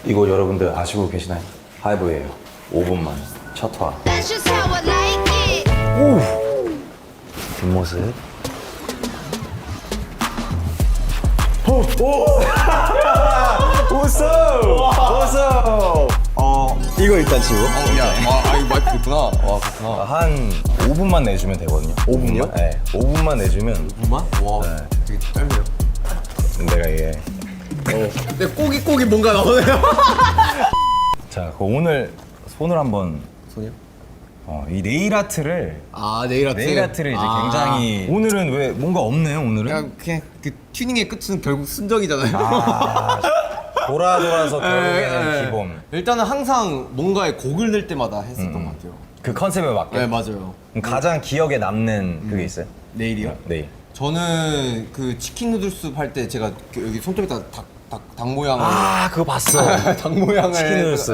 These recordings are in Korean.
이거 여러분들 아시고 계시나요? 하이브예요. 5분만 첫 화. That's just how I like it. 뒷모습. 웃어! 이거 일단 지워. 이거 마이크 있구나. 와, 그렇구나. 한 5분만 내주면 되거든요. 5분이요? 네, 5분만 내주면 5분만? 와, 되게 짧네요. 내가 이게 근데 꼬깃꼬깃 뭔가 나오네요. 자, 오늘 손을 한번 손이요? 이 네일 아트를 네일 아트. 이제 굉장히 오늘은 왜 뭔가 없네요, 오늘은. 그냥 그 튜닝의 끝은 결국 순정이잖아요. 돌아서 결국에는 기본. 일단은 항상 뭔가에 곡을 낼 때마다 했었던 것 같아요. 그 컨셉에 맞게. 네, 맞아요. 그럼 가장 기억에 남는 그게 있어요? 네일이요? 네일. 저는 그 치킨 누들숲 할 때 제가 여기 손톱에다 닭 모양을 그거 봤어. 닭 모양을 치킨 누들숲.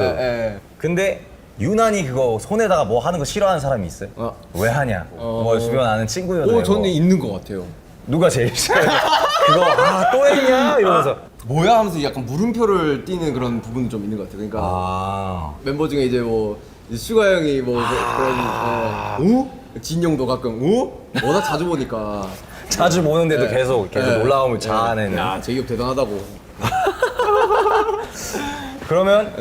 근데 유난히 그거 손에다가 뭐 하는 거 싫어하는 사람이 있어요? 왜 하냐? 뭐 주변 아는 친구여도 저는 있는 것 같아요. 누가 제일 싫어요? 그거 또 했냐? 이러면서 뭐야 하면서 약간 물음표를 띄는 그런 부분이 좀 있는 것 같아요. 그러니까 멤버 중에 이제 뭐 이제 슈가 형이 뭐 그런 진영도 가끔 워낙 자주 보니까 자주 보는데도 네. 계속 놀라움을 자아내는. 야 제이홉 대단하다고. 그러면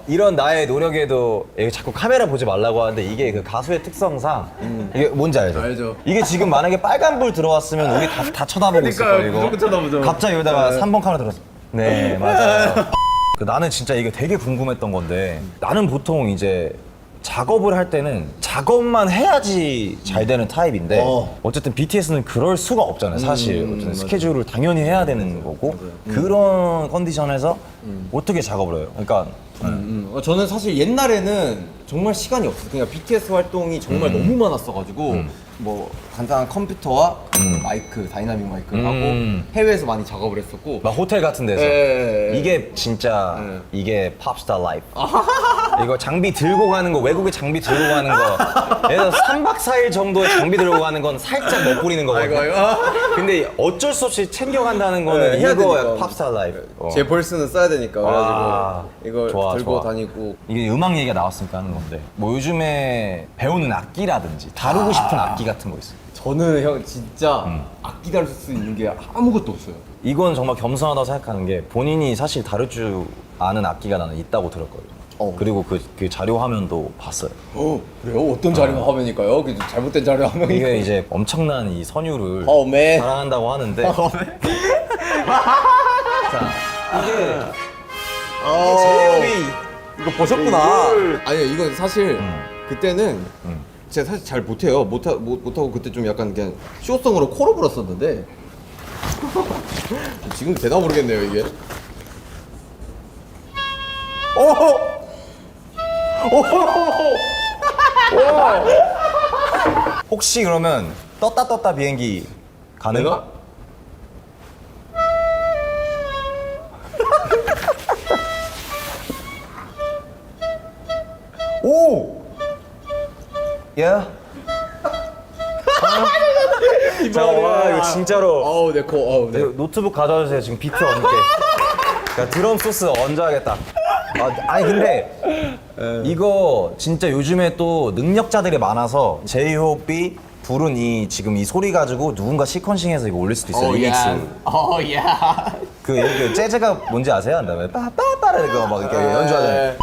이런 나의 노력에도 이게 자꾸 카메라 보지 말라고 하는데 이게 그 가수의 특성상 이게 뭔지 알죠? 알죠. 이게 지금 만약에 빨간불 들어왔으면 우리 다 쳐다보고 있을 거예요. 이거. 무조건 쳐다보죠. 갑자기 여기다가 3번 카메라 들어왔어. 네, 맞아요. 나는 진짜 이게 되게 궁금했던 건데 나는 보통 이제 작업을 할 때는 작업만 해야지 잘 되는 타입인데 어쨌든 BTS는 그럴 수가 없잖아요, 사실. 어쨌든 스케줄을 당연히 해야 되는 거고 그런 컨디션에서 어떻게 작업을 해요? 그러니까 저는 사실 옛날에는 정말 시간이 없었어요. 그러니까 BTS 활동이 정말 너무 많았어가지고 뭐 간단한 컴퓨터와 마이크, 다이나믹 마이크를 하고 해외에서 많이 작업을 했었고 막 호텔 같은 데서 이게 진짜 이게 팝스타 라이프. 이거 장비 들고 가는 거, 외국에 장비 들고 가는 거 예를 들어 3박 4일 정도의 장비 들고 가는 건 살짝 멋부리는 거거든요. 근데 어쩔 수 없이 챙겨간다는 거는 해야 이거 되니까. 팝스타 라이프. 제 벌스는 써야 되니까 그래가지고 이걸 좋아, 들고 좋아. 다니고. 이게 음악 얘기가 나왔으니까 하는 건데 뭐 요즘에 배우는 악기라든지 다루고 싶은 악기 같은 거 있어요? 저는 형 진짜 악기 다룰 수 있는 게 아무것도 없어요. 이건 정말 겸손하다고 생각하는 게 본인이 사실 다룰 줄 아는 악기가 나는 있다고 들었거든요. 그리고 그 자료 화면도 봤어요. 그래요? 어떤 자료 화면일까요? 그 잘못된 자료 화면이. 이게 이제 엄청난 이 선율을 맨. 자랑한다고 하는데 자 이게 제이홉이 이거 보셨구나. 아니요, 이건 사실 그때는 제가 사실 잘 못해요. 못하고 그때 좀 약간 그냥 쇼송으로 코로 불었었는데 지금 되나 모르겠네요 이게. 혹시 그러면 떴다 비행기 가능? 내가? 오! 야? 자, 와 이거 진짜로 내 코. 이거 노트북 가져와 주세요. 지금 비트 얹게. 그러니까 드럼 소스 얹어야겠다. 아니 근데 이거 진짜 요즘에 또 능력자들이 많아서 제이홉이 부른 이 지금 이 소리 가지고 누군가 시퀀싱해서 이거 올릴 수도 있어요. 리믹스. 그 재즈가 뭔지 아세요? 그다음에 빠빠빠라 이거 막 이렇게 연주하잖아요.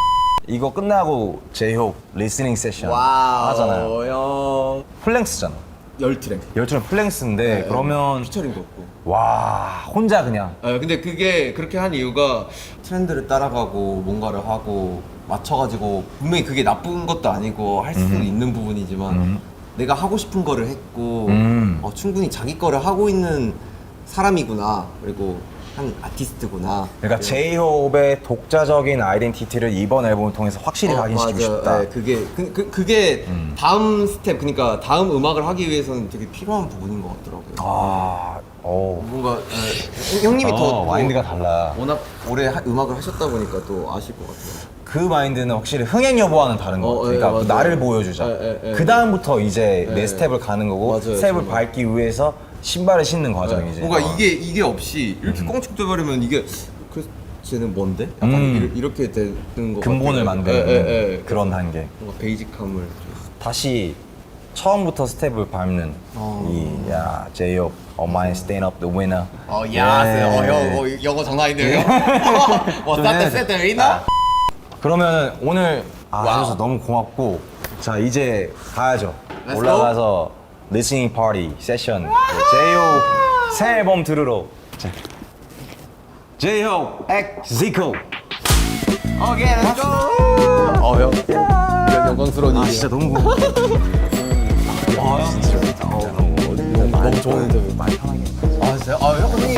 이거 끝나고 제이홉 리스닝 세션 하잖아요. 형. 플랭스잖아. 10트랙. 열처럼 플랭스인데 그러면 피처링도 없고. 와 혼자 그냥 근데 그게 그렇게 한 이유가 트렌드를 따라가고 뭔가를 하고 맞춰가지고 분명히 그게 나쁜 것도 아니고 할 수 있는 부분이지만 내가 하고 싶은 거를 했고 충분히 자기 거를 하고 있는 사람이구나. 그리고 한 아티스트구나. 그러니까 제이홉의 독자적인 아이덴티티를 이번 앨범을 통해서 확실히 각인시키고 맞아. 싶다. 네, 그게 다음 스텝, 그러니까 다음 음악을 하기 위해서는 되게 필요한 부분인 것 같더라고요. 뭔가 형님이 더 마인드가 달라. 워낙 오래 음악을 하셨다 보니까 또 아실 것 같아요. 그 마인드는 확실히 흥행 여부와는 다른 것 같아. 그러니까 맞아요. 나를 보여주자. 그 다음부터 이제 내 스텝을 가는 거고 맞아요, 스텝을 정말. 밟기 위해서 신발을 신는 과정이지. 뭔가 이게 없이 이렇게 꽁충 돼버리면 이게 쟤는 뭔데? 약간 이렇게 되는 거 근본을 만드는 그런 단계. 뭔가 베이직함을 다시 처음부터 스텝을 밟는 야 제이홉 엄마의 stand up the winner. 형 영어 장난 아닌데요? 세트 위너? 그러면 오늘 와우. 해줘서 너무 고맙고 자 이제 가야죠. Let's 올라가서 listening party 세션 제이홉 새 앨범 들으러. 제이홉 엑 지코. 오케이 렛츠 고! 형 이런 영광스러운 일이야 진짜 너무 고마워. 진짜 너무 좋은 인터뷰. 말 편하게. 아 진짜요? 형이